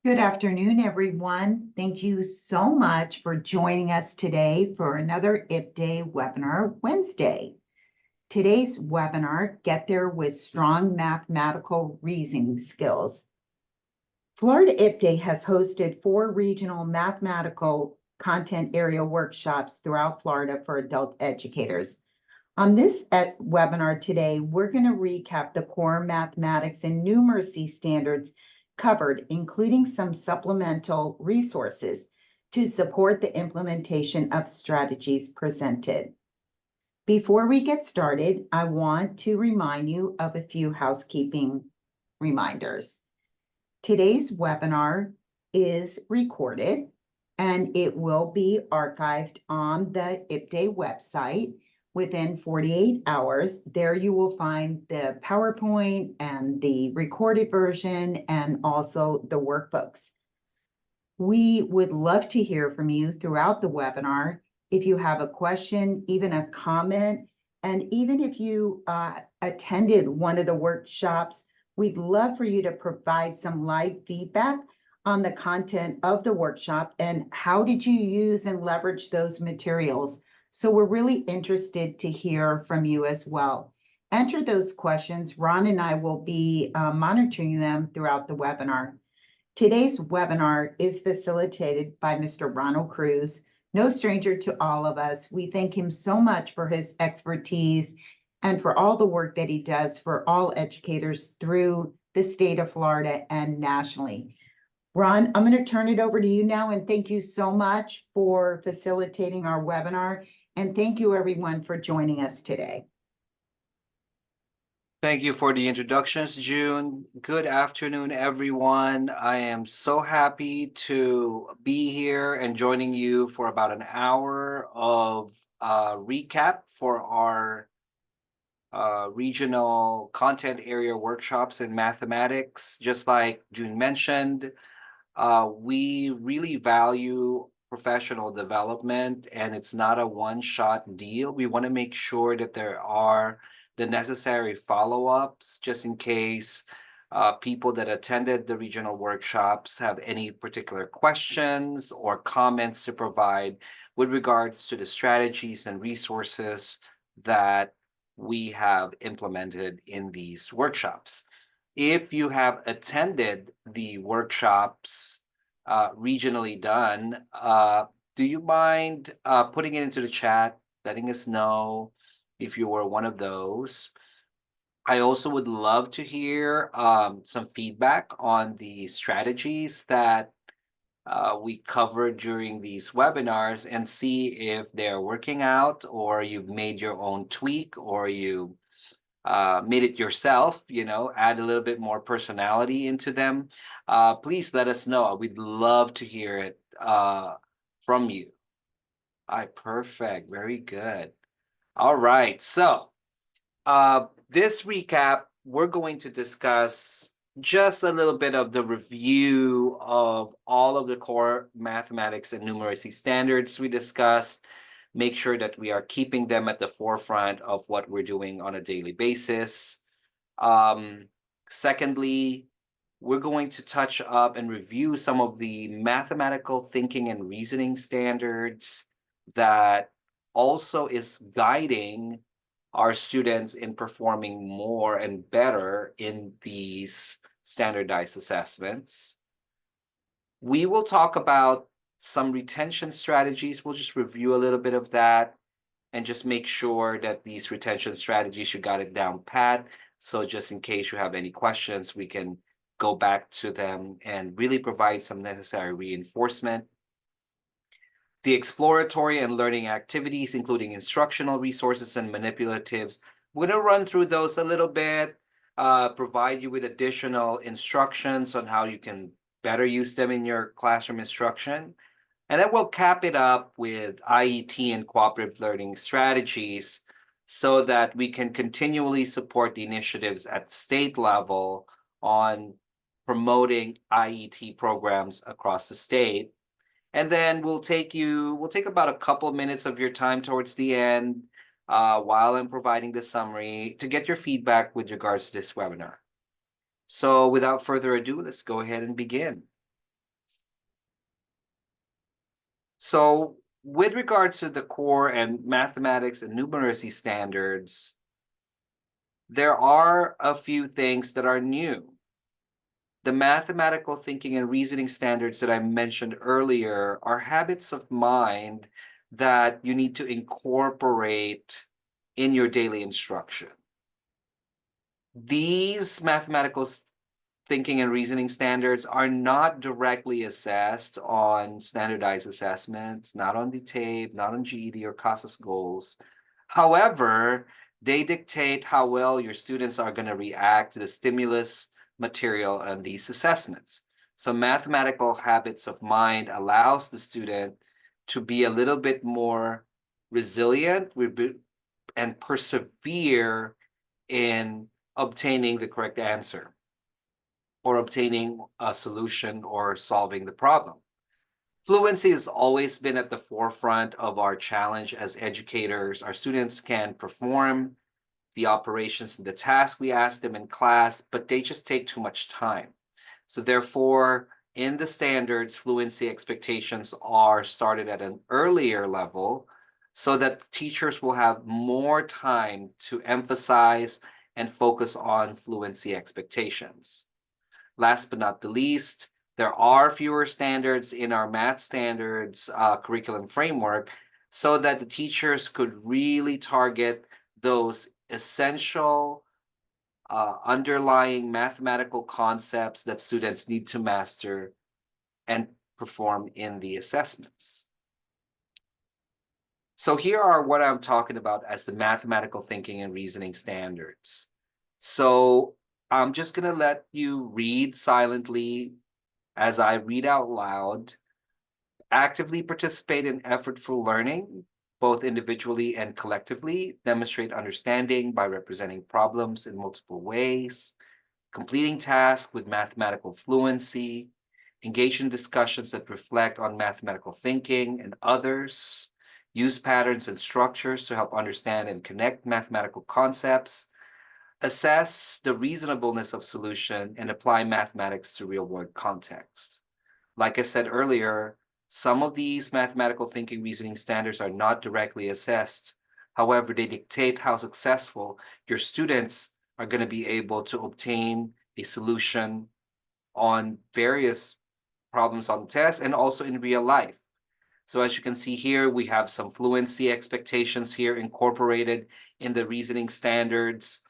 Good afternoon, everyone. Thank you so much for joining us today for another IPDAE webinar Wednesday. Today's webinar, Get There with Strong Mathematical Reasoning Skills. Florida IPDAE has hosted 4 regional mathematical content area workshops throughout Florida for adult educators. On this webinar today, we're going to recap the core mathematics and numeracy standards covered, including some supplemental resources to support the implementation of strategies presented. Before we get started, I want to remind you of a few housekeeping reminders. Today's webinar is recorded and it will be archived on the IPDAE website within 48 hours. There you will find the PowerPoint and the recorded version and also the workbooks. We would love to hear from you throughout the webinar. If you have a question, even a comment, and even if you attended one of the workshops, we'd love for you to provide some live feedback on the content of the workshop and how did you use and leverage those materials. So we're really interested to hear from you as well. Enter those questions. Ron and I will be monitoring them throughout the webinar. Today's webinar is facilitated by Mr. Ronald Cruz, no stranger to all of us. We thank him so much for his expertise and for all the work that he does for all educators through the state of Florida and nationally. Ron, I'm going to turn it over to you now, and thank you so much for facilitating our webinar. And thank you, everyone, for joining us today. Thank you for the introductions, June. Good afternoon, everyone. I am so happy to be here and joining you for about an hour of recap for our regional content area workshops in mathematics. Just like June mentioned, we really value professional development, and it's not a one-shot deal. We want to make sure that there are the necessary follow-ups just in case people that attended the regional workshops have any particular questions or comments to provide with regards to the strategies and resources that we have implemented in these workshops. If you have attended the workshops regionally done, do you mind putting it into the chat, letting us know if you were one of those? I also would love to hear some feedback on the strategies that we covered during these webinars and see if they're working out, or you've made your own tweak, or you made it yourself, add a little bit more personality into them. Please let us know. We'd love to hear it from you. All right, perfect. Very good. All right, so this recap, we're going to discuss just a little bit of the review of all of the core mathematics and numeracy standards we discussed. Make sure that we are keeping them at the forefront of what we're doing on a daily basis. Secondly, we're going to touch up and review some of the mathematical thinking and reasoning standards that also is guiding our students in performing more and better in these standardized assessments. We will talk about some retention strategies. We'll just review a little bit of that and just make sure that these retention strategies, you got it down pat. So just in case you have any questions, we can go back to them and really provide some necessary reinforcement. The exploratory and learning activities, including instructional resources and manipulatives. We're going to run through those a little bit, provide you with additional instructions on how you can better use them in your classroom instruction. And then we'll cap it up with IET and cooperative learning strategies so that we can continually support the initiatives at the state level on promoting IET programs across the state. And then we'll take about a couple of minutes of your time towards the end while I'm providing the summary to get your feedback with regards to this webinar. So without further ado, let's go ahead and begin. So with regards to the core and mathematics and numeracy standards, there are a few things that are new. The mathematical thinking and reasoning standards that I mentioned earlier are habits of mind that you need to incorporate in your daily instruction. These mathematical thinking and reasoning standards are not directly assessed on standardized assessments, not on the TAPE, not on GED or CASAS goals. However, they dictate how well your students are going to react to the stimulus material and these assessments. So mathematical habits of mind allows the student to be a little bit more resilient and persevere in obtaining the correct answer or obtaining a solution or solving the problem. Fluency has always been at the forefront of our challenge as educators. Our students can perform the operations and the tasks we ask them in class, but they just take too much time. So therefore, in the standards, fluency expectations are started at an earlier level so that teachers will have more time to emphasize and focus on fluency expectations. Last but not the least, there are fewer standards in our math standards curriculum framework so that the teachers could really target those essential underlying mathematical concepts that students need to master and perform in the assessments. So here are what I'm talking about as the mathematical thinking and reasoning standards. So I'm just going to let you read silently as I read out loud. Actively participate in effortful learning, both individually and collectively. Demonstrate understanding by representing problems in multiple ways. Completing tasks with mathematical fluency. Engage in discussions that reflect on mathematical thinking and others. Use patterns and structures to help understand and connect mathematical concepts. Assess the reasonableness of solution and apply mathematics to real-world contexts. Like I said earlier, some of these mathematical thinking reasoning standards are not directly assessed. However, they dictate how successful your students are going to be able to obtain a solution on various problems on the test and also in real life. So as you can see here, we have some fluency expectations here incorporated in the reasoning standards.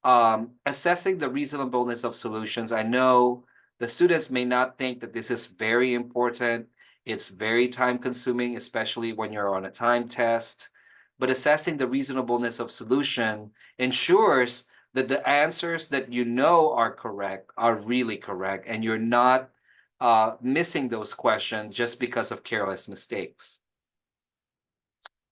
Assessing the reasonableness of solutions. I know the students may not think that this is very important. It's very time consuming, especially when you're on a time test. But assessing the reasonableness of solution ensures that the answers that you know are correct are really correct, and you're not missing those questions just because of careless mistakes.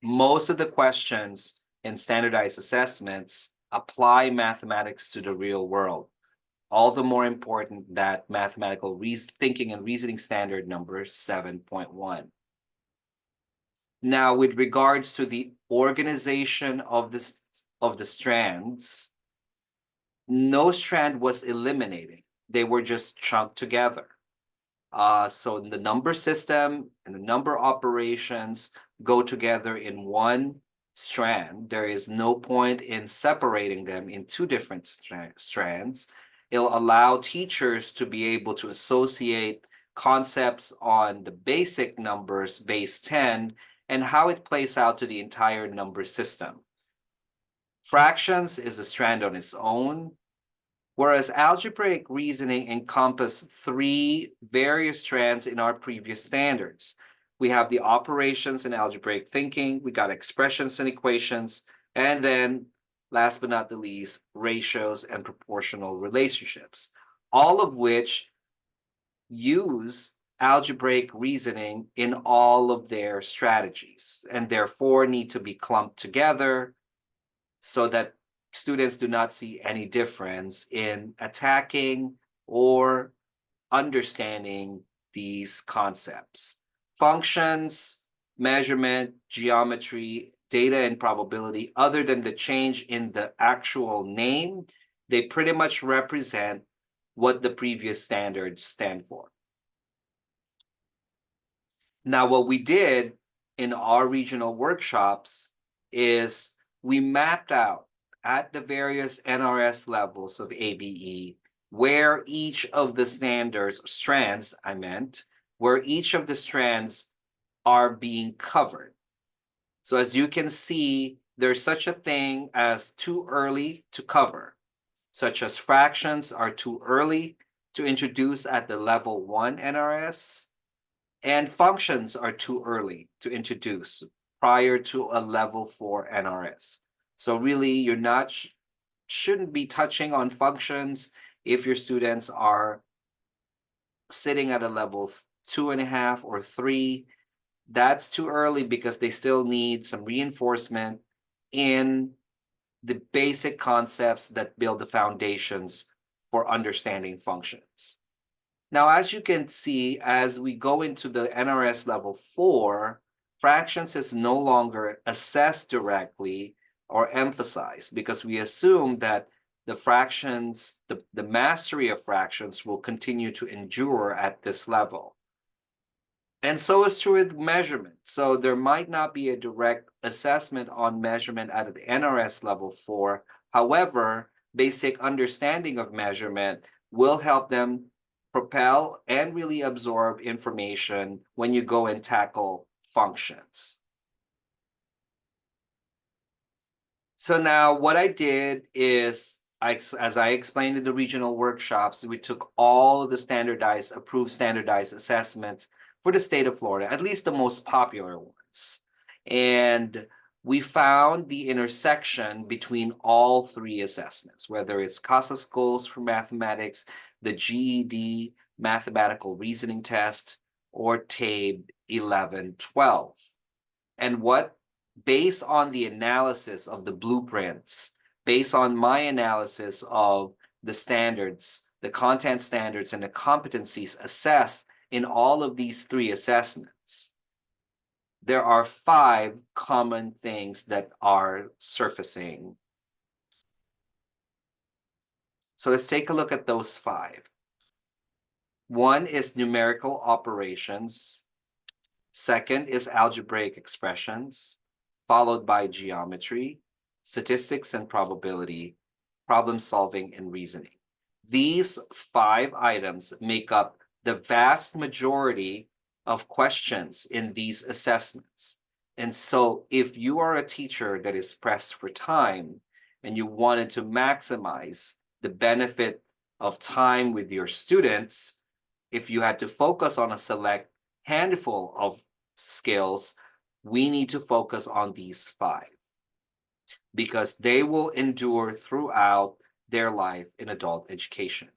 Most of the questions in standardized assessments apply mathematics to the real world. All the more important that mathematical thinking and reasoning standard number 7.1. Now, with regards to the organization of the strands, no strand was eliminated. They were just chunked together. So the number system and the number operations go together in one strand. There is no point in separating them in two different strands. It'll allow teachers to be able to associate concepts on the basic numbers, base 10, and how it plays out to the entire number system. Fractions is a strand on its own, whereas algebraic reasoning encompassed three various strands in our previous standards. We have the operations in algebraic thinking, we got expressions and equations, and then last but not the least, ratios and proportional relationships, all of which use algebraic reasoning in all of their strategies and therefore need to be clumped together so that students do not see any difference in attacking or understanding these concepts. Functions, measurement, geometry, data, and probability, other than the change in the actual name, they pretty much represent what the previous standards stand for. Now, what we did in our regional workshops is we mapped out at the various NRS levels of ABE where each of the strands, where each of the strands are being covered. So as you can see, there's such a thing as too early to cover, such as fractions are too early to introduce at the level 1 NRS, and functions are too early to introduce prior to a level 4 NRS. So really, you're not shouldn't be touching on functions if your students are sitting at a level 2.5 or 3. That's too early because they still need some reinforcement in the basic concepts that build the foundations for understanding functions. Now, as you can see, as we go into the NRS level 4, fractions is no longer assessed directly or emphasized because we assume that the fractions, the mastery of fractions will continue to endure at this level. And so is true with measurement. So there might not be a direct assessment on measurement at the NRS level 4. However, basic understanding of measurement will help them propel and really absorb information when you go and tackle functions. So now what I did is, as I explained in the regional workshops, we took all of the approved standardized assessments for the state of Florida, at least the most popular ones. And we found the intersection between all three assessments, whether it's CASA schools for mathematics, the GED mathematical reasoning test, or TABE 11-12. And based on the analysis of the blueprints, based on my analysis of the standards, the content standards, and the competencies assessed in all of these three assessments, there are 5 common things that are surfacing. So let's take a look at those 5. One is numerical operations. Second is algebraic expressions, followed by geometry, statistics and probability, problem solving, and reasoning. These 5 items make up the vast majority of questions in these assessments. And so if you are a teacher that is pressed for time and you wanted to maximize the benefit of time with your students, if you had to focus on a select handful of skills, we need to focus on these 5 because they will endure throughout their life in adult education.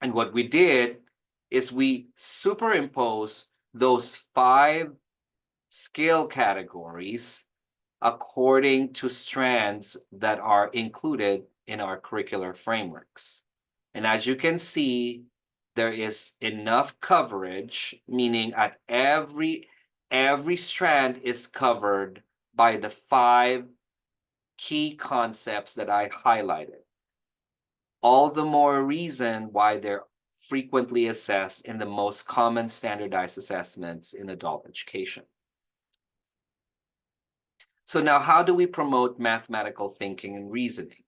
And what we did is we superimpose those 5 skill categories according to strands that are included in our curricular frameworks. And as you can see, there is enough coverage, meaning at every strand is covered by the 5 key concepts that I highlighted. All the more reason why they're frequently assessed in the most common standardized assessments in adult education. So now, how do we promote mathematical thinking and reasoning?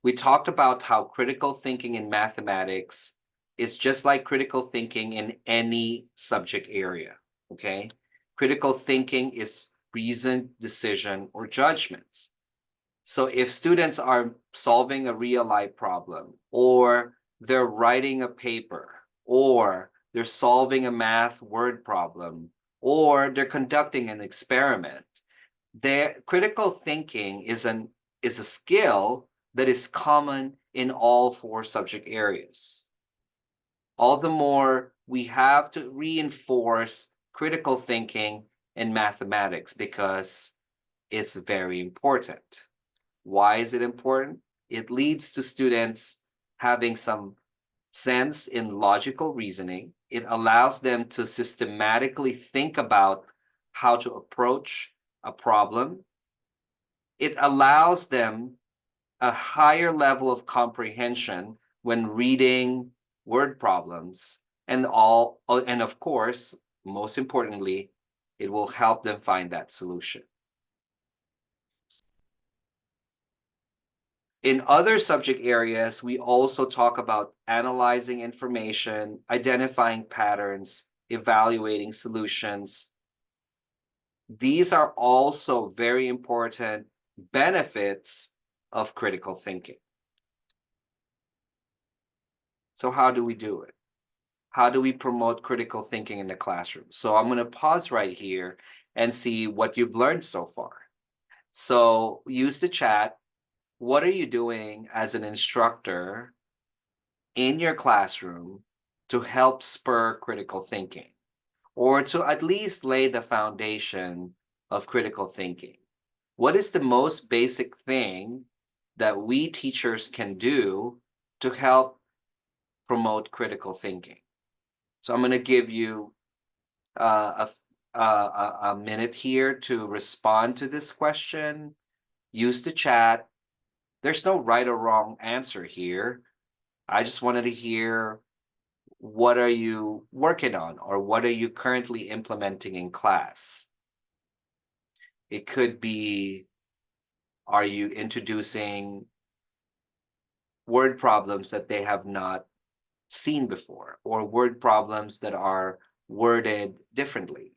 We talked about how critical thinking in mathematics is just like critical thinking in any subject area, okay? Critical thinking is reason, decision, or judgments. So if students are solving a real life problem, or they're writing a paper, or they're solving a math word problem, or they're conducting an experiment, their critical thinking is a skill that is common in all 4 subject areas. All the more we have to reinforce critical thinking in mathematics because it's very important. Why is it important? It leads to students having some sense in logical reasoning. It allows them to systematically think about how to approach a problem. It allows them a higher level of comprehension when reading word problems. And and of course, most importantly, it will help them find that solution. In other subject areas, we also talk about analyzing information, identifying patterns, evaluating solutions. These are also very important benefits of critical thinking. So how do we do it? How do we promote critical thinking in the classroom? So I'm going to pause right here and see what you've learned so far. So use the chat. What are you doing as an instructor in your classroom to help spur critical thinking, or to at least lay the foundation of critical thinking? What is the most basic thing that we teachers can do to help promote critical thinking? So I'm going to give you a minute here to respond to this question. Use the chat. There's no right or wrong answer here. I just wanted to hear, what are you working on, or what are you currently implementing in class? It could be, are you introducing word problems that they have not seen before, or word problems that are worded differently?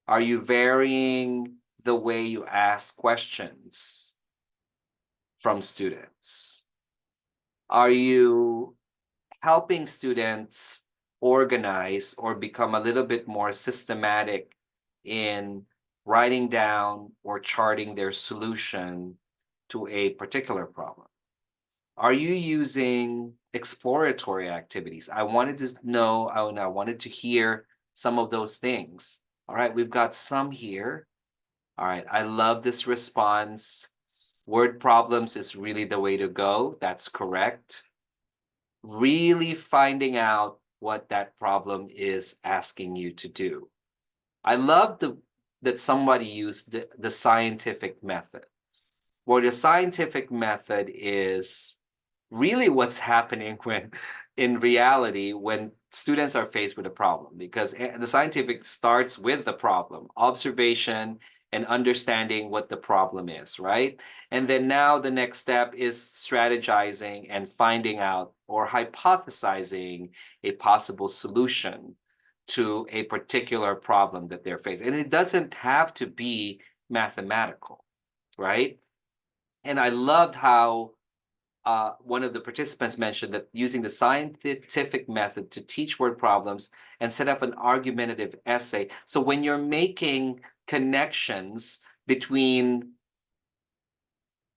Are you varying the way you ask questions from students? Are you helping students organize or become a little bit more systematic in writing down or charting their solution to a particular problem? Are you using exploratory activities? I wanted to know, and I wanted to hear some of those things. All right, we've got some here. All right, I love this response. Word problems is really the way to go. That's correct. Really finding out what that problem is asking you to do. I love that somebody used the scientific method. Well, the scientific method is really what's happening when, in reality, when students are faced with a problem, because the scientific starts with the problem, observation, and understanding what the problem is, right? And then now the next step is strategizing and finding out or hypothesizing a possible solution to a particular problem that they're facing. And it doesn't have to be mathematical, right? And I loved how one of the participants mentioned that using the scientific method to teach word problems and set up an argumentative essay. So when you're making connections between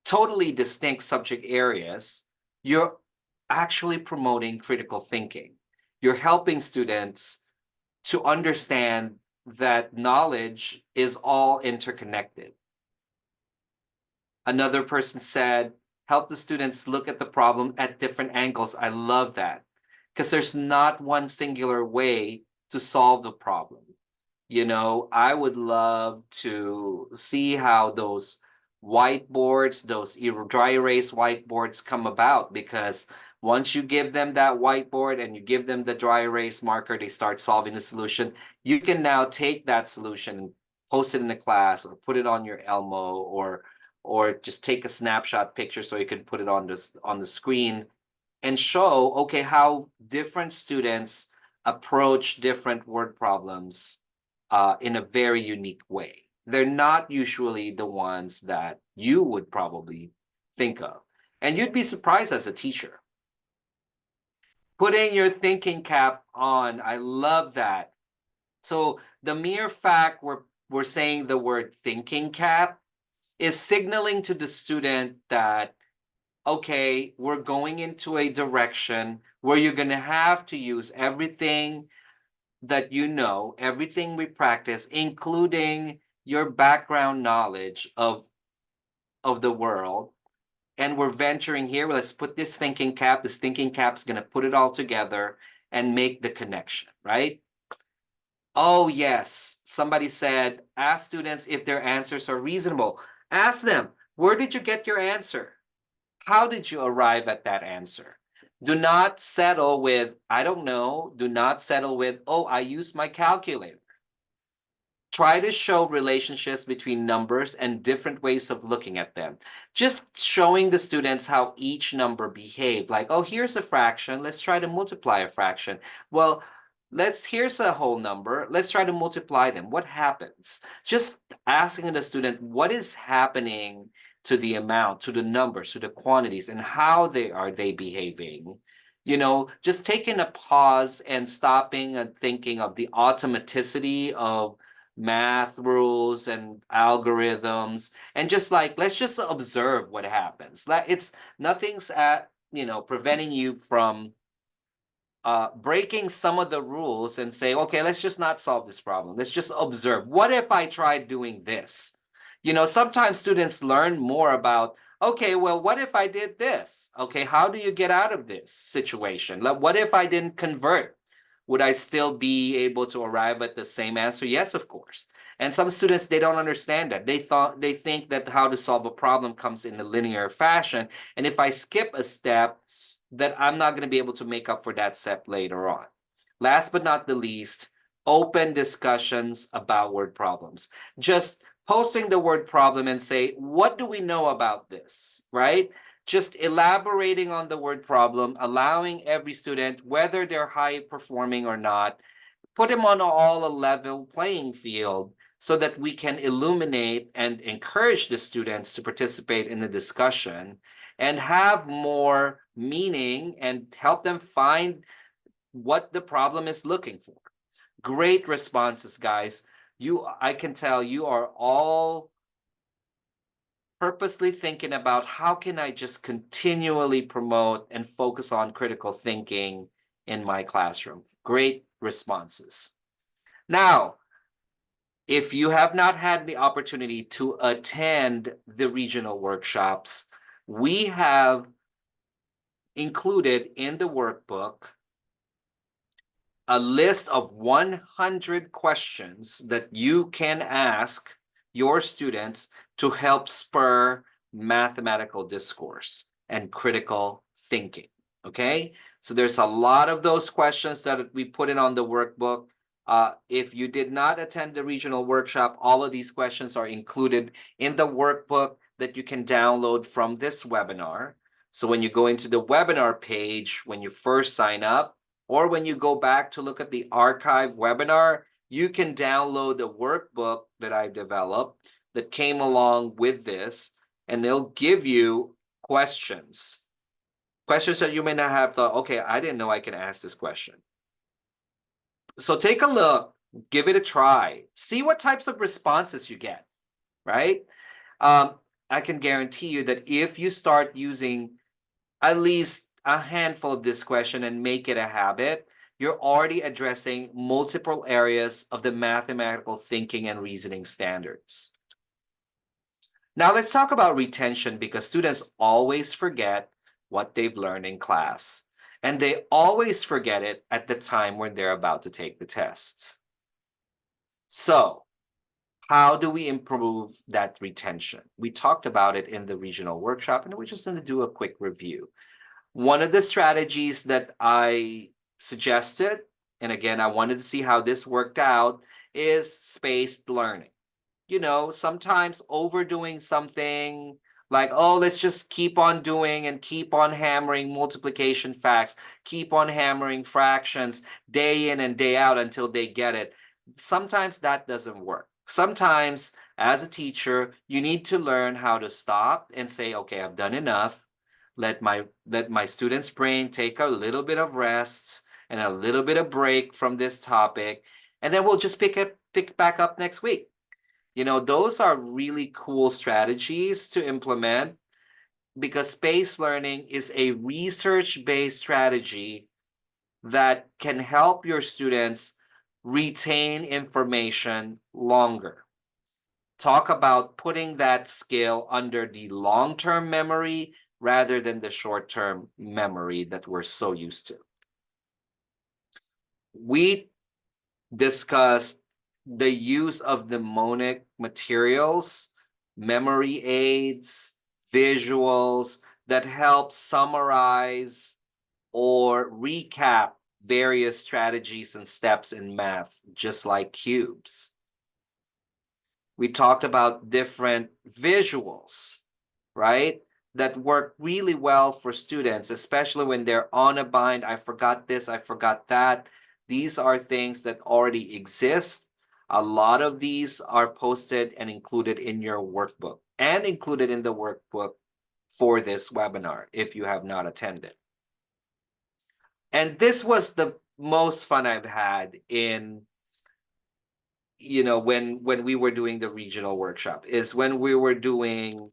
totally distinct subject areas, you're actually promoting critical thinking. You're helping students to understand that knowledge is all interconnected. Another person said, help the students look at the problem at different angles. I love that, because there's not one singular way to solve the problem. You know, I would love to see how those whiteboards, those dry erase whiteboards come about, because once you give them that whiteboard and you give them the dry erase marker, they start solving the solution. You can now take that solution and post it in the class, or put it on your Elmo, or just take a snapshot picture so you can put it on the screen and show, okay, how different students approach different word problems in a very unique way. They're not usually the ones that you would probably think of. And you'd be surprised as a teacher. Putting your thinking cap on, I love that. So the mere fact we're saying the word thinking cap is signaling to the student that, okay, we're going into a direction where you're going to have to use everything that you know, everything we practice, including your background knowledge of the world. And we're venturing here. Let's put this thinking cap. This thinking cap's going to put it all together and make the connection, right? Oh, yes. Somebody said, ask students if their answers are reasonable. Ask them, where did you get your answer? How did you arrive at that answer? Do not settle with, I don't know. Do not settle with, oh, I use my calculator. Try to show relationships between numbers and different ways of looking at them. Just showing the students how each number behave. Like, oh, here's a fraction. Let's try to multiply a fraction. Well, here's a whole number. Let's try to multiply them. What happens? Just asking the student what is happening to the amount, to the numbers, to the quantities, and how they behaving. Just taking a pause and stopping and thinking of the automaticity of math rules and algorithms, and just like, let's just observe what happens. It's nothing's preventing you from breaking some of the rules and say, okay, let's just not solve this problem. Let's just observe. What if I tried doing this? Sometimes students learn more about, okay, well, what if I did this? Okay, how do you get out of this situation? What if I didn't convert? Would I still be able to arrive at the same answer? Yes, of course. And some students, they don't understand that. They think that how to solve a problem comes in a linear fashion. And if I skip a step, that I'm not going to be able to make up for that step later on. Last but not the least, open discussions about word problems. Just posting the word problem and say, what do we know about this, right? Just elaborating on the word problem, allowing every student, whether they're high performing or not, put them on all a level playing field so that we can illuminate and encourage the students to participate in the discussion and have more meaning and help them find what the problem is looking for. Great responses, guys. I can tell you are all purposely thinking about how can I just continually promote and focus on critical thinking in my classroom. Great responses. Now, if you have not had the opportunity to attend the regional workshops, we have included in the workbook a list of 100 questions that you can ask your students to help spur mathematical discourse and critical thinking. Okay, so there's a lot of those questions that we put in on the workbook. If you did not attend the regional workshop, all of these questions are included in the workbook that you can download from this webinar. So when you go into the webinar page, when you first sign up, or when you go back to look at the archive webinar, you can download the workbook that I developed that came along with this, and they'll give you questions that you may not have thought, okay, I didn't know I can ask this question. So take a look, give it a try, see what types of responses you get, right? I can guarantee you that if you start using at least a handful of this question and make it a habit, you're already addressing multiple areas of the mathematical thinking and reasoning standards. Now let's talk about retention, because students always forget what they've learned in class, and they always forget it at the time when they're about to take the tests. So how do we improve that retention? We talked about it in the regional workshop, and we're just going to do a quick review. One of the strategies that I suggested, and again, I wanted to see how this worked out, is spaced learning. Sometimes overdoing something like, oh, let's just keep on doing and keep on hammering multiplication facts, keep on hammering fractions day in and day out until they get it. Sometimes that doesn't work. Sometimes, as a teacher, you need to learn how to stop and say, okay, I've done enough. Let my student's brain take a little bit of rest and a little bit of break from this topic, and then we'll just pick back up next week. Those are really cool strategies to implement, because spaced learning is a research-based strategy that can help your students retain information longer. Talk about putting that skill under the long-term memory rather than the short-term memory that we're so used to. We discussed the use of mnemonic materials, memory aids, visuals that help summarize or recap various strategies and steps in math, just like cubes. We talked about different visuals, right? That work really well for students, especially when they're on a bind. I forgot this, I forgot that. These are things that already exist. A lot of these are posted and included in your workbook and included in the workbook for this webinar if you have not attended. And this was the most fun I've had in, when we were doing the regional workshop, is when we were doing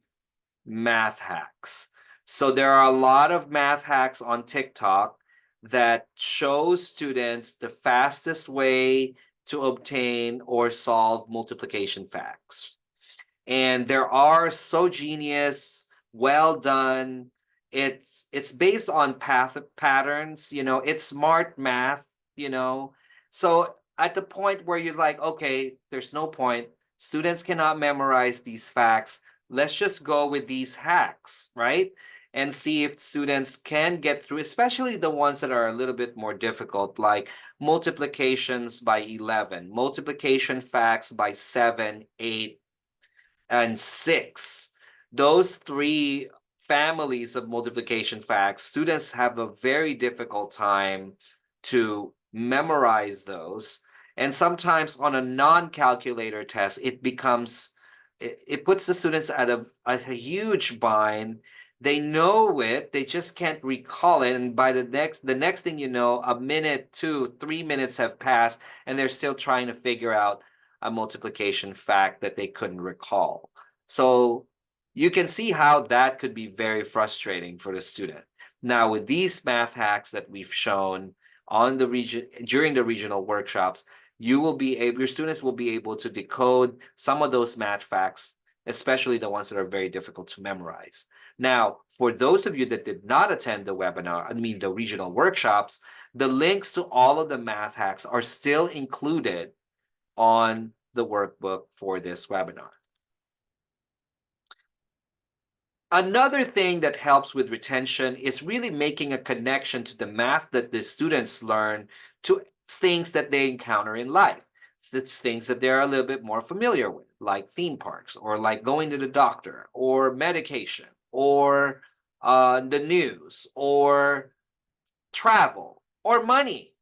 math hacks. So there are a lot of math hacks on TikTok that show students the fastest way to obtain or solve multiplication facts. And there are so genius, well done. It's based on path patterns, it's smart math, So at the point where you're like, okay, there's no point. Students cannot memorize these facts. Let's just go with these hacks, right? And see if students can get through, especially the ones that are a little bit more difficult, like multiplications by 11, multiplication facts by 7, 8, and 6. Those three families of multiplication facts, students have a very difficult time to memorize those. And sometimes on a non-calculator test, it puts the students at a huge bind. They know it, they just can't recall it. And by the next thing you know, a minute, 2, 3 minutes have passed, and they're still trying to figure out a multiplication fact that they couldn't recall. So you can see how that could be very frustrating for the student. Now, with these math hacks that we've shown on the region during the regional workshops, your students will be able to decode some of those math facts, especially the ones that are very difficult to memorize. Now, for those of you that did not attend the the regional workshops, the links to all of the math hacks are still included on the workbook for this webinar. Another thing that helps with retention is really making a connection to the math that the students learn to things that they encounter in life. It's things that they're a little bit more familiar with, like theme parks, or like going to the doctor, or medication, or the news, or travel, or money.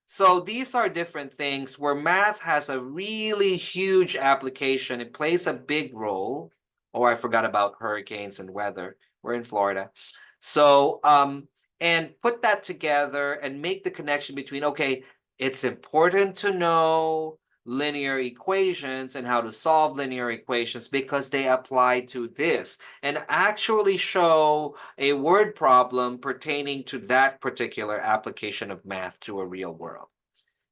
So these are different things where math has a really huge application. It plays a big role. Oh, I forgot about hurricanes and weather. We're in Florida. So, and put that together and make the connection between, okay, it's important to know linear equations and how to solve linear equations because they apply to this, and actually show a word problem pertaining to that particular application of math to a real world.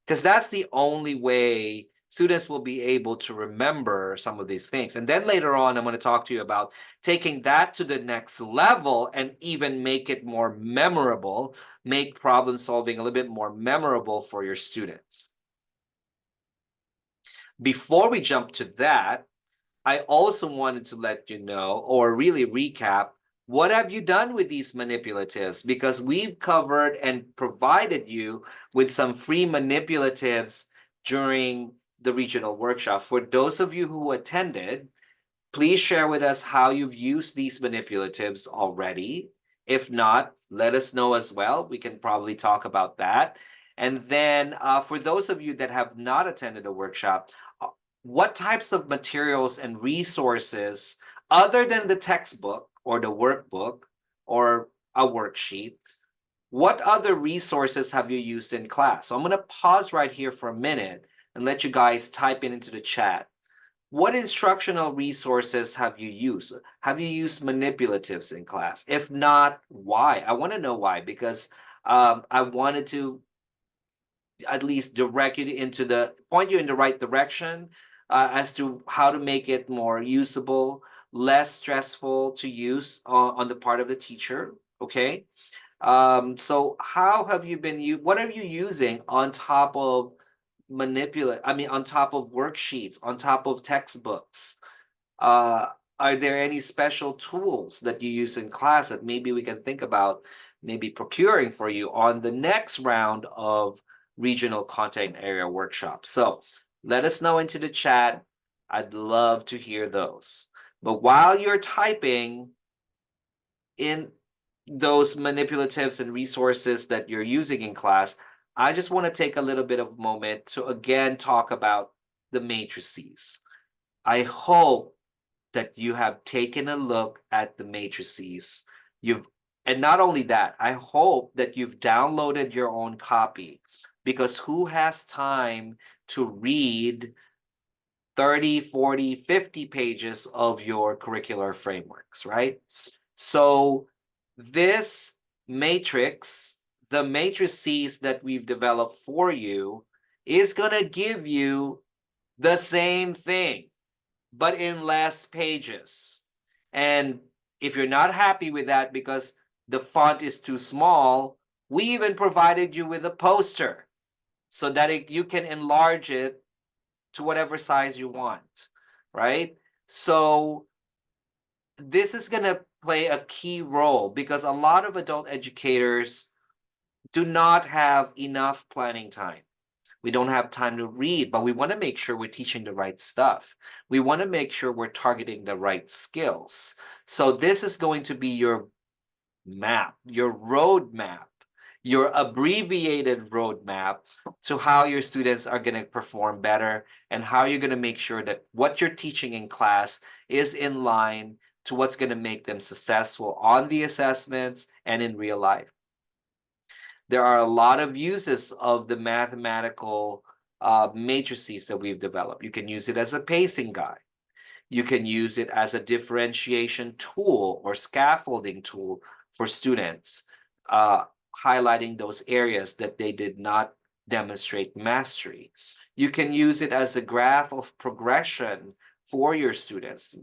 Because that's the only way students will be able to remember some of these things. And then later on, I'm going to talk to you about taking that to the next level and even make it more memorable, make problem solving a little bit more memorable for your students. Before we jump to that, I also wanted to let you know, or really recap, what have you done with these manipulatives? Because we've covered and provided you with some free manipulatives during the regional workshop. For those of you who attended, please share with us how you've used these manipulatives already. If not, let us know as well. We can probably talk about that. And then for those of you that have not attended a workshop, what types of materials and resources, other than the textbook or the workbook or a worksheet, what other resources have you used in class? So I'm going to pause right here for a minute and let you guys type into the chat. What instructional resources have you used? Have you used manipulatives in class? If not, why? I want to know why, because I wanted to at least direct you point you in the right direction as to how to make it more usable, less stressful to use on the part of the teacher. Okay. So how have you what are you using on top of on top of worksheets, on top of textbooks? Are there any special tools that you use in class that maybe we can think about maybe procuring for you on the next round of regional content area workshops? So let us know into the chat. I'd love to hear those. But while you're typing in those manipulatives and resources that you're using in class, I just want to take a little bit of a moment to again talk about the matrices. I hope that you have taken a look at the matrices. And not only that, I hope that you've downloaded your own copy, because who has time to read 30, 40, 50 pages of your curricular frameworks, right? So this matrix, the matrices that we've developed for you, is going to give you the same thing, but in less pages. And if you're not happy with that because the font is too small, we even provided you with a poster so that you can enlarge it to whatever size you want, right? So this is going to play a key role because a lot of adult educators do not have enough planning time. We don't have time to read, but we want to make sure we're teaching the right stuff. We want to make sure we're targeting the right skills. So this is going to be your map, your roadmap, your abbreviated roadmap to how your students are going to perform better and how you're going to make sure that what you're teaching in class is in line to what's going to make them successful on the assessments and in real life. There are a lot of uses of the mathematical matrices that we've developed. You can use it as a pacing guide. You can use it as a differentiation tool or scaffolding tool for students, highlighting those areas that they did not demonstrate mastery. You can use it as a graph of progression for your students.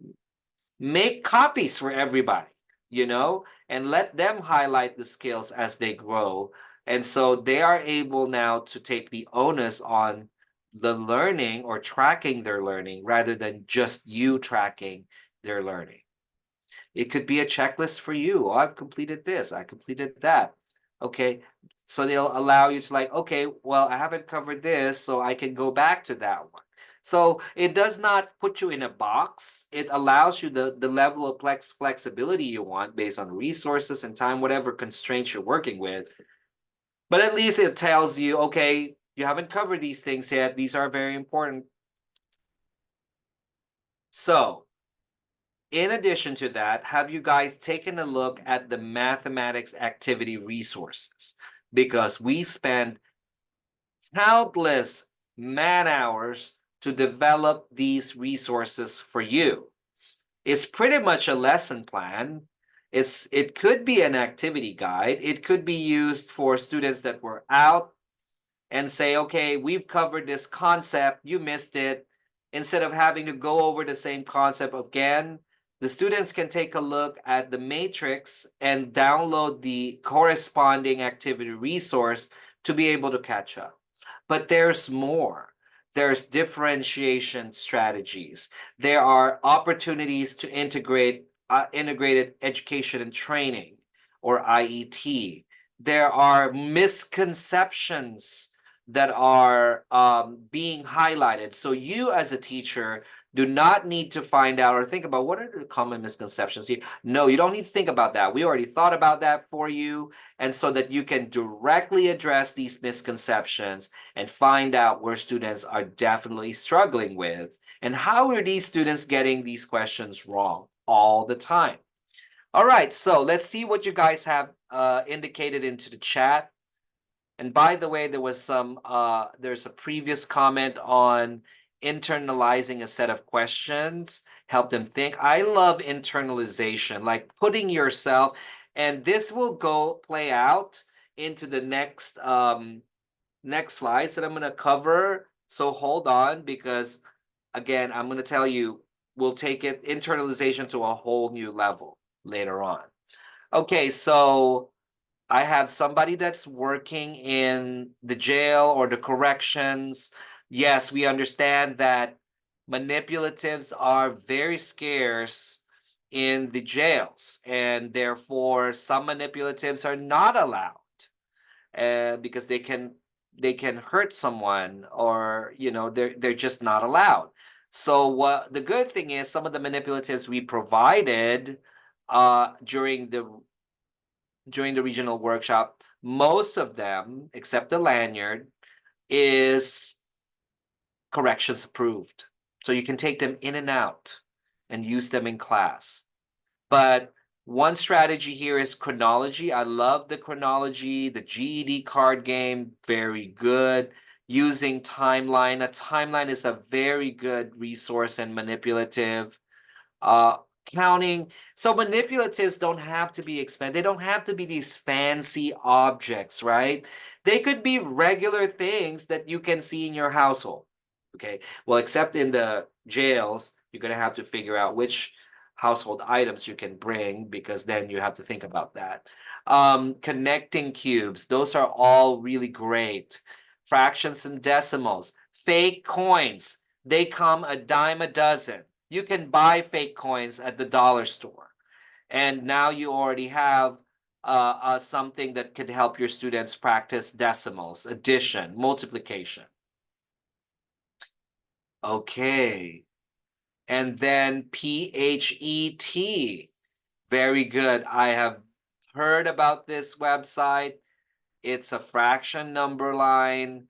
Make copies for everybody, and let them highlight the skills as they grow. And so they are able now to take the onus on the learning or tracking their learning rather than just you tracking their learning. It could be a checklist for you. Oh, I've completed this, I completed that. Okay. So they'll allow you to okay, well, I haven't covered this, so I can go back to that one. So it does not put you in a box. It allows you the level of flexibility you want based on resources and time, whatever constraints you're working with. But at least it tells you, okay, you haven't covered these things yet. These are very important. So in addition to that, have you guys taken a look at the mathematics activity resources? Because we spend countless man hours to develop these resources for you. It's pretty much a lesson plan. It could be an activity guide. It could be used for students that were out and say, okay, we've covered this concept, you missed it. Instead of having to go over the same concept again, the students can take a look at the matrix and download the corresponding activity resource to be able to catch up. But there's more. There's differentiation strategies. There are opportunities to integrate integrated education and training, or IET. There are misconceptions that are being highlighted. So you as a teacher do not need to find out or think about what are the common misconceptions here. No, you don't need to think about that. We already thought about that for you. And so that you can directly address these misconceptions and find out where students are definitely struggling with and how are these students getting these questions wrong all the time. All right, so let's see what you guys have indicated into the chat. And by the way, there's a previous comment on internalizing a set of questions, help them think. I love internalization, like putting yourself, and this will play out into the next slides that I'm going to cover. So hold on, because again, I'm going to tell you, we'll take internalization to a whole new level later on. Okay, so I have somebody that's working in the jail or the corrections. Yes, we understand that manipulatives are very scarce in the jails, and therefore some manipulatives are not allowed because they can hurt someone, or they're just not allowed. So what the good thing is, some of the manipulatives we provided during the regional workshop, most of them except the lanyard is corrections approved, so you can take them in and out and use them in class. But one strategy here is chronology. I love the chronology, the GED card game, very good. Using timeline. A timeline is a very good resource and manipulative. Uh, Counting. So manipulatives don't have to be expensive. They don't have to be these fancy objects, right? They could be regular things that you can see in your household. Okay. Well, except in the jails, you're going to have to figure out which household items you can bring, because then you have to think about that. Connecting cubes, those are all really great. Fractions and decimals, fake coins, they come a dime a dozen. You can buy fake coins at the dollar store. And now you already have something that could help your students practice decimals, addition, multiplication. Okay. And then PHET. Very good. I have heard about this website. It's a fraction number line.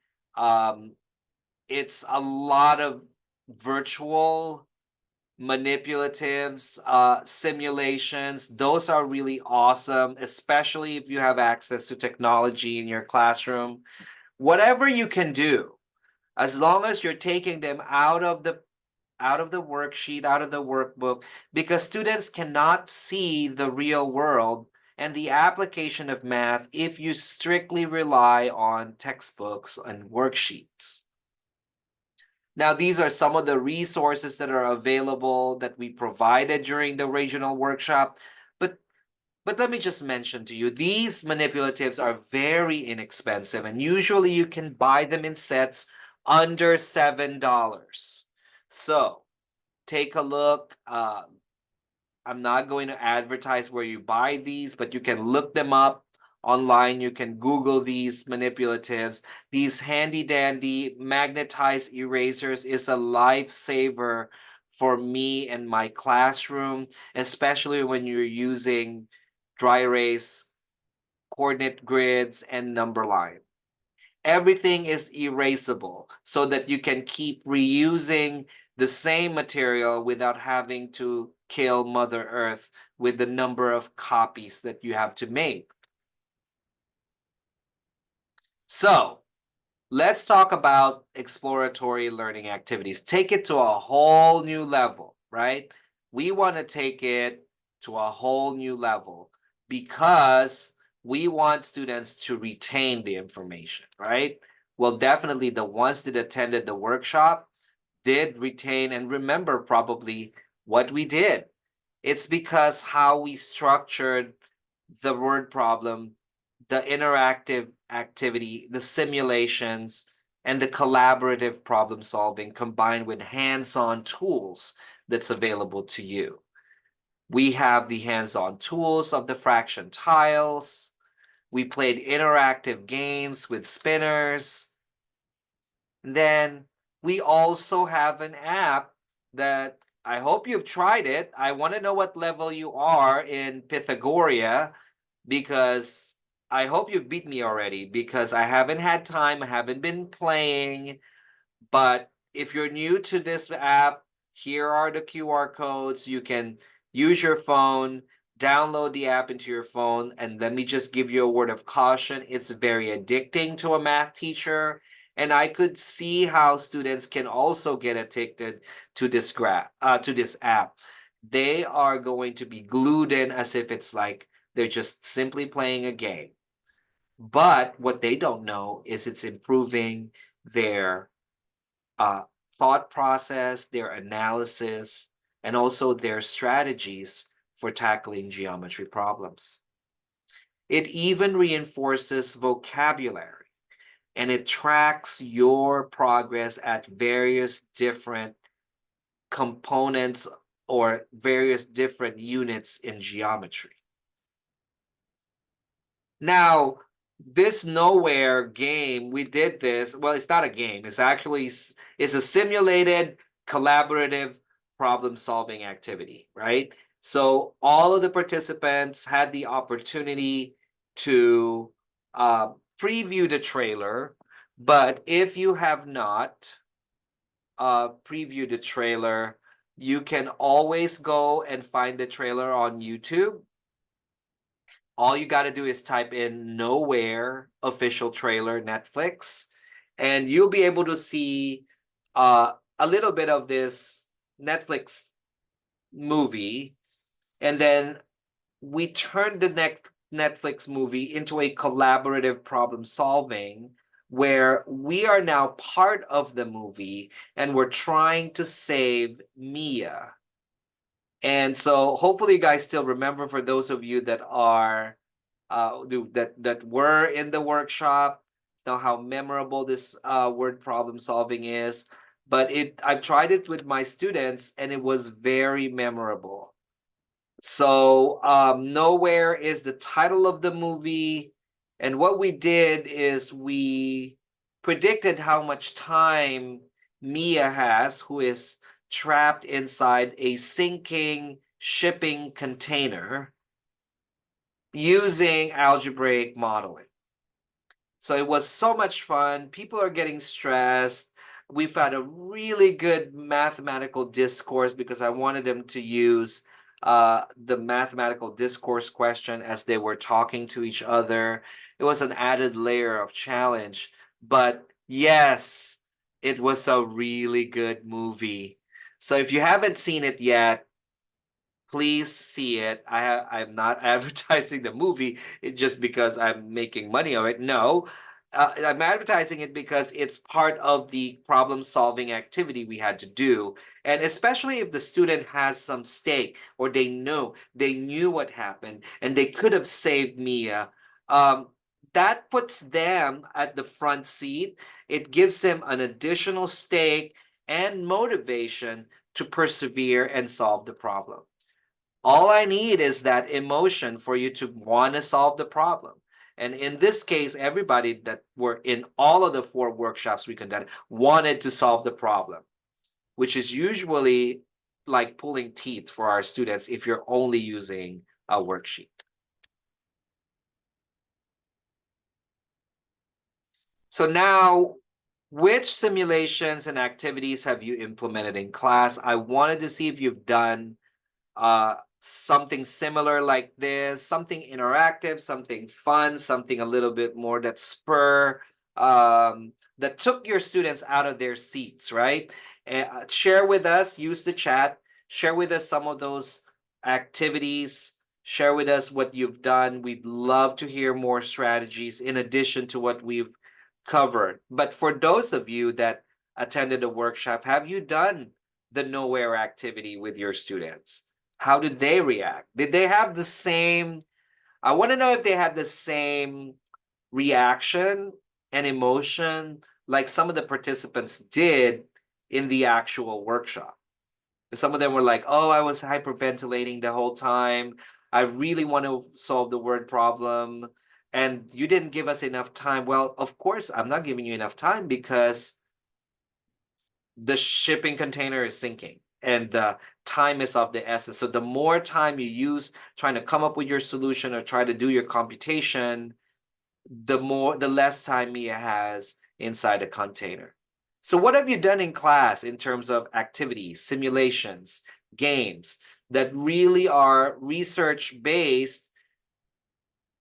It's a lot of virtual manipulatives, simulations. Those are really awesome, especially if you have access to technology in your classroom. Whatever you can do, as long as you're taking them out of the worksheet, out of the workbook, because students cannot see the real world and the application of math if you strictly rely on textbooks and worksheets. Now, these are some of the resources that are available that we provided during the regional workshop. But let me just mention to you, these manipulatives are very inexpensive, and usually you can buy them in sets under $7. So take a look. I'm not going to advertise where you buy these, but you can look them up online. You can Google these manipulatives. These handy dandy magnetized erasers is a lifesaver for me and my classroom, especially when you're using dry erase, coordinate grids, and number line. Everything is erasable so that you can keep reusing the same material without having to kill Mother Earth with the number of copies that you have to make. So let's talk about exploratory learning activities. Take it to a whole new level, right? We want to take it to a whole new level because we want students to retain the information, right? Well, definitely the ones that attended the workshop did retain and remember probably what we did. It's because how we structured the word problem, the interactive activity, the simulations, and the collaborative problem solving combined with hands-on tools that's available to you. We have the hands-on tools of the fraction tiles. We played interactive games with spinners. Then we also have an app that I hope you've tried it. I want to know what level you are in Pythagoria, because I hope you've beat me already, because I haven't had time, I haven't been playing. But if you're new to this app, here are the QR codes. You can use your phone, download the app into your phone, and let me just give you a word of caution. It's very addicting to a math teacher, and I could see how students can also get addicted to this app. They are going to be glued in as if it's like they're just simply playing a game. But what they don't know is it's improving their thought process, their analysis, and also their strategies for tackling geometry problems. It even reinforces vocabulary, and it tracks your progress at various different components or various different units in geometry. Now, this nowhere game, we did this. Well, it's not a game. It's actually it's a simulated collaborative problem solving activity, right? So all of the participants had the opportunity to preview the trailer, but if you have not previewed the trailer, you can always go and find the trailer on YouTube. All you got to do is type in Nowhere official trailer Netflix, and you'll be able to see a little bit of this Netflix movie. And then we turned the next Netflix movie into a collaborative problem solving where we are now part of the movie and we're trying to save Mia. And so hopefully you guys still remember, for those of you that are that were in the workshop, know how memorable this word problem solving is. But I've tried it with my students and it was very memorable. So Nowhere is the title of the movie. And what we did is we predicted how much time Mia has, who is trapped inside a sinking shipping container, using algebraic modeling. So it was so much fun. People are getting stressed. We've had a really good mathematical discourse because I wanted them to use the mathematical discourse question as they were talking to each other. It was an added layer of challenge. But yes, it was a really good movie. So if you haven't seen it yet, please see it. I'm not advertising the movie just because I'm making money on it. No, I'm advertising it because it's part of the problem solving activity we had to do. And especially if the student has some stake, or they knew what happened and they could have saved Mia. That puts them at the front seat. It gives them an additional stake and motivation to persevere and solve the problem. All I need is that emotion for you to want to solve the problem. And in this case, everybody that were in all of the 4 workshops we conducted wanted to solve the problem, which is usually like pulling teeth for our students if you're only using a worksheet. So now, which simulations and activities have you implemented in class? I wanted to see if you've done something similar like this, something interactive, something fun, something a little bit more that that took your students out of their seats, right? And share with us, use the chat, share with us some of those activities, share with us what you've done. We'd love to hear more strategies in addition to what we've covered. But for those of you that attended a workshop, have you done the Nowhere activity with your students? How did they react? Did they have the same? I want to know if they had the same reaction and emotion like some of the participants did in the actual workshop. Some of them were like, oh, I was hyperventilating the whole time. I really want to solve the word problem. And you didn't give us enough time. Well, of course, I'm not giving you enough time because the shipping container is sinking and the time is of the essence. So the more time you use trying to come up with your solution or try to do your computation, the less time Mia has inside the container. So what have you done in class in terms of activities, simulations, games that really are research-based,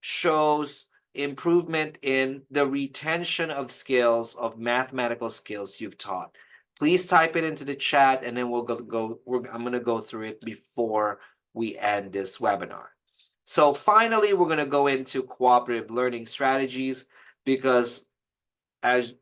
shows improvement in the retention of skills, of mathematical skills you've taught? Please type it into the chat and then I'm going to go through it before we end this webinar. So finally, we're going to go into cooperative learning strategies because as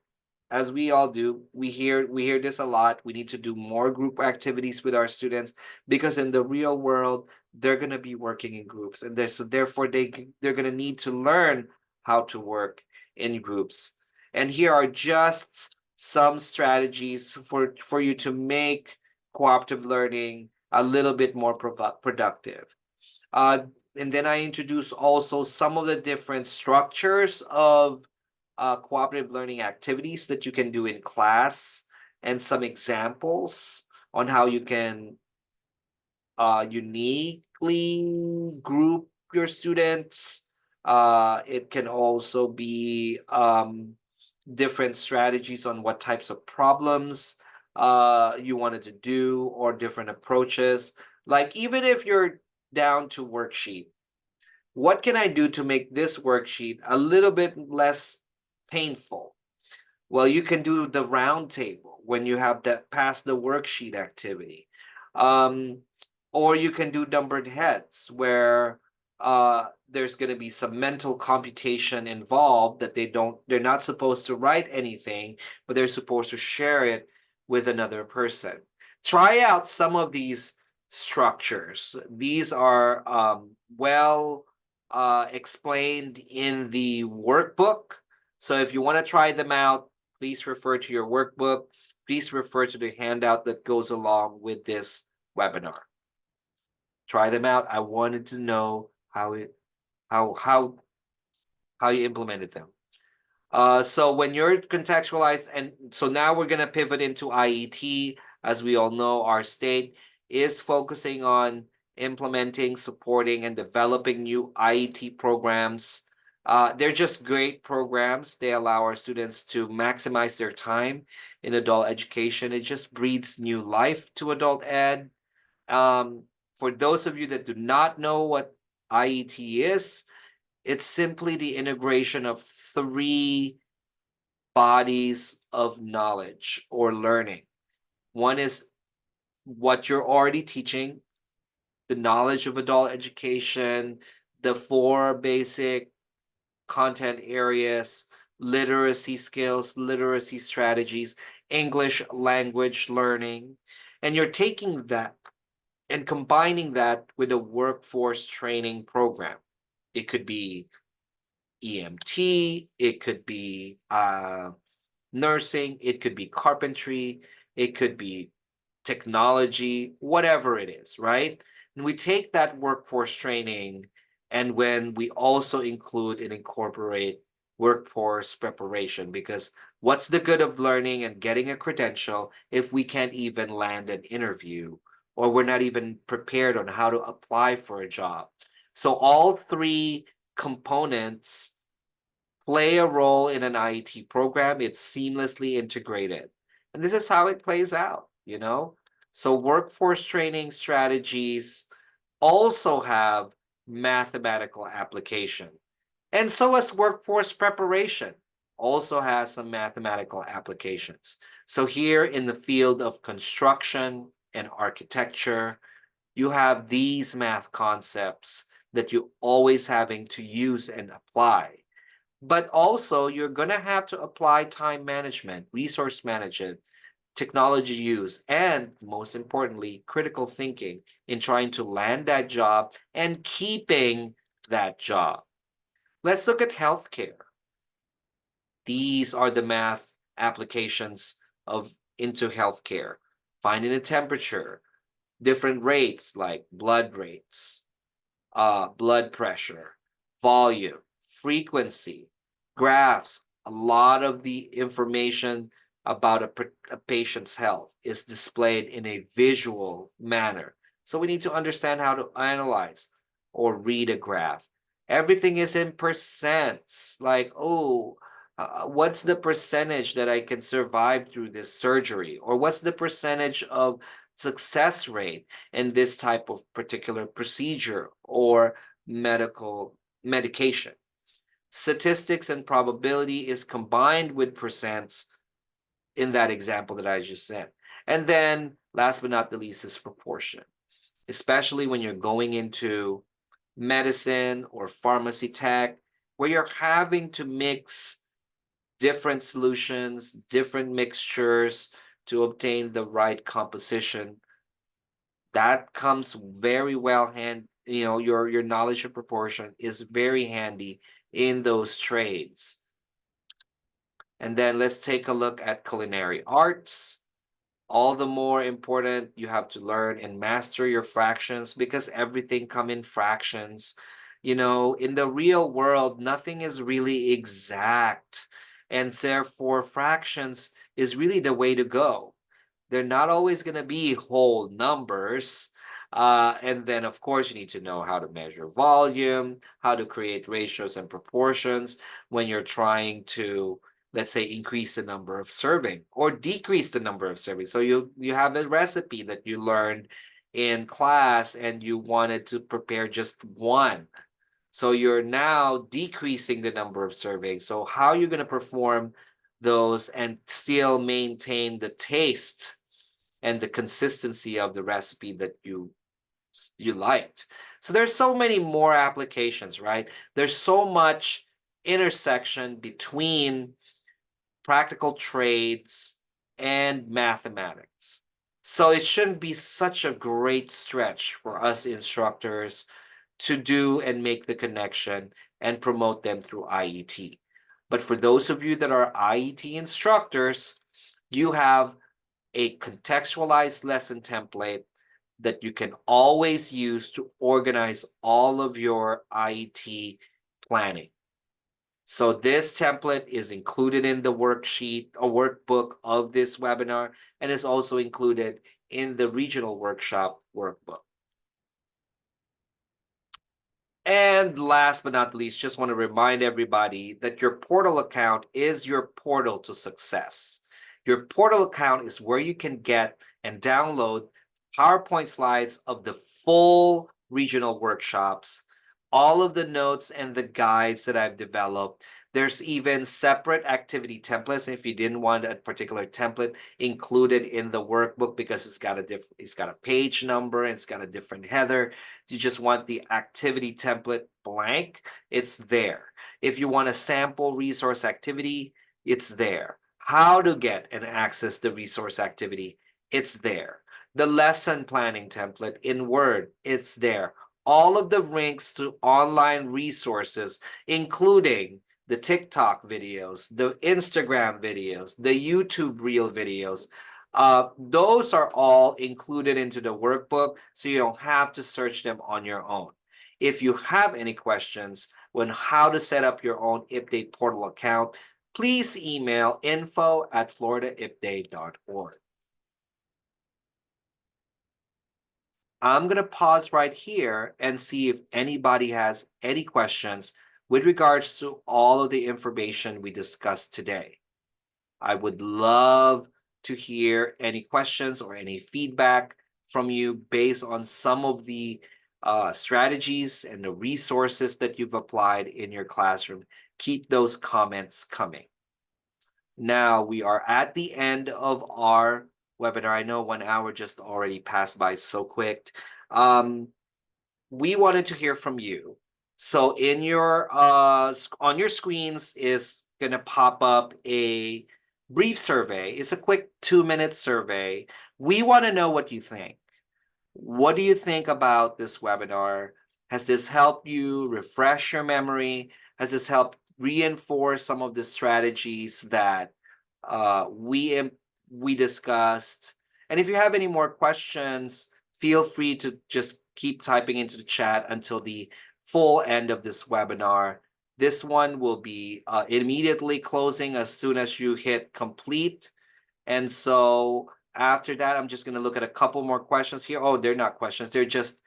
we all do, we hear this a lot. We need to do more group activities with our students because in the real world, they're going to be working in groups, and so therefore they're going to need to learn how to work in groups. And here are just some strategies for you to make cooperative learning a little bit more productive. And then I introduce also some of the different structures of cooperative learning activities that you can do in class, and some examples on how you can uniquely group your students. It can also be different strategies on what types of problems you wanted to do, or different approaches. Like, even if you're down to worksheet, what can I do to make this worksheet a little bit less painful? Well, you can do the round table when you have that pass the worksheet activity. Um, or you can do numbered heads, where there's going to be some mental computation involved, that they're not supposed to write anything, but they're supposed to share it with another person. Try out some of these structures. These are well explained in the workbook. So if you want to try them out, please refer to your workbook. Please refer to the handout that goes along with this webinar. Try them out. I wanted to know how you implemented them. So when you're contextualized, and so now we're going to pivot into IET. As we all know, our state is focusing on implementing, supporting, and developing new IET programs. They're just great programs. They allow our students to maximize their time in adult education. It just breathes new life to adult ed. For those of you that do not know what IET is, it's simply the integration of three bodies of knowledge or learning. One is what you're already teaching, the knowledge of adult education, the four basic content areas, literacy skills, literacy strategies, English language learning. And you're taking that and combining that with a workforce training program. It could be EMT, it could be nursing, it could be carpentry, it could be technology, whatever it is, right? And we take that workforce training, and when we also include and incorporate workforce preparation, because what's the good of learning and getting a credential if we can't even land an interview, or we're not even prepared on how to apply for a job? So all three components play a role in an IET program. It's seamlessly integrated. And this is how it plays out, you know? So workforce training strategies also have mathematical application. And so as workforce preparation also has some mathematical applications. So here in the field of construction and architecture, you have these math concepts that you're always having to use and apply. But also, you're going to have to apply time management, resource management, technology use, and most importantly, critical thinking in trying to land that job and keeping that job. Let's look at healthcare. These are the math applications of into healthcare. Finding a temperature, different rates like blood rates, blood pressure, volume, frequency, graphs. A lot of the information about a patient's health is displayed in a visual manner. So we need to understand how to analyze or read a graph. Everything is in percents, like, oh, what's the percentage that I can survive through this surgery? Or what's the percentage of success rate in this type of particular procedure or medication? Statistics and probability is combined with percents in that example that I just said. And then last but not the least is proportion, especially when you're going into medicine or pharmacy tech, where you're having to mix different solutions, different mixtures to obtain the right composition. That comes very well your knowledge of proportion is very handy in those trades. And then let's take a look at culinary arts. all the more important you have to learn and master your fractions, because everything come in fractions. You know, in the real world, nothing is really exact, and therefore fractions is really the way to go. They're not always going to be whole numbers. And then, of course, you need to know how to measure volume, how to create ratios and proportions when you're trying to, let's say, increase the number of serving or decrease the number of serving. So you have a recipe that you learned in class and you wanted to prepare just one. So you're now decreasing the number of servings. So how are you going to perform those and still maintain the taste and the consistency of the recipe that you liked? So there's so many more applications, right? There's so much intersection between practical trades and mathematics. So it shouldn't be such a great stretch for us instructors to do and make the connection and promote them through IET. But for those of you that are IET instructors, you have a contextualized lesson template that you can always use to organize all of your IET planning. So this template is included in the worksheet or workbook of this webinar, and is also included in the regional workshop workbook. And last but not least, just want to remind everybody that your portal account is your portal to success. Your portal account is where you can get and download PowerPoint slides of the full regional workshops, all of the notes and the guides that I've developed. There's even separate activity templates if you didn't want a particular template included in the workbook, because it's got a page number and it's got a different header. You just want the activity template blank, it's there. If you want a sample resource activity, it's there. How to get and access the resource activity, it's there. The lesson planning template in Word, it's there. All of the links to online resources, including the TikTok videos, the Instagram videos, the YouTube Reel videos, those are all included into the workbook, so you don't have to search them on your own. If you have any questions on how to set up your own IPDAE portal account, please email info@floridaipdae.org. I'm going to pause right here and see if anybody has any questions with regards to all of the information we discussed today. I would love to hear any questions or any feedback from you based on some of the strategies and the resources that you've applied in your classroom. Keep those comments coming. Now we are at the end of our webinar. I know 1 hour just already passed by so quick. We wanted to hear from you. So in your on your screens is going to pop up a brief survey. It's a quick 2-minute survey. We want to know what you think. What do you think about this webinar? Has this helped you refresh your memory? Has this helped reinforce some of the strategies that we discussed? And if you have any more questions, feel free to just keep typing into the chat until the full end of this webinar. This one will be immediately closing as soon as you hit complete. And so after that, I'm just going to look at a couple more questions here. Oh, they're not questions. They're just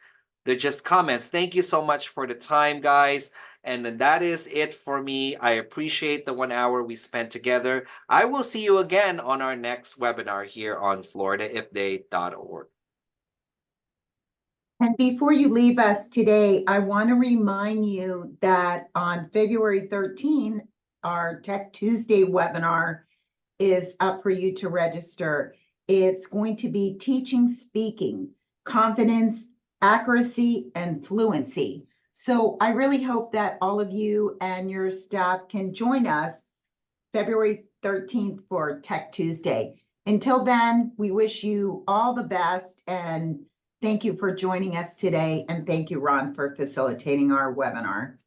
comments. Thank you so much for the time, guys. And that is it for me. I appreciate the 1 hour we spent together. I will see you again on our next webinar here on floridaipdae.org. And before you leave us today, I want to remind you that on February 13, our Tech Tuesday webinar is up for you to register. It's going to be teaching speaking, confidence, accuracy, and fluency. So I really hope that all of you and your staff can join us February 13th for Tech Tuesday. Until then, we wish you all the best, and thank you for joining us today. And thank you, Ron, for facilitating our webinar.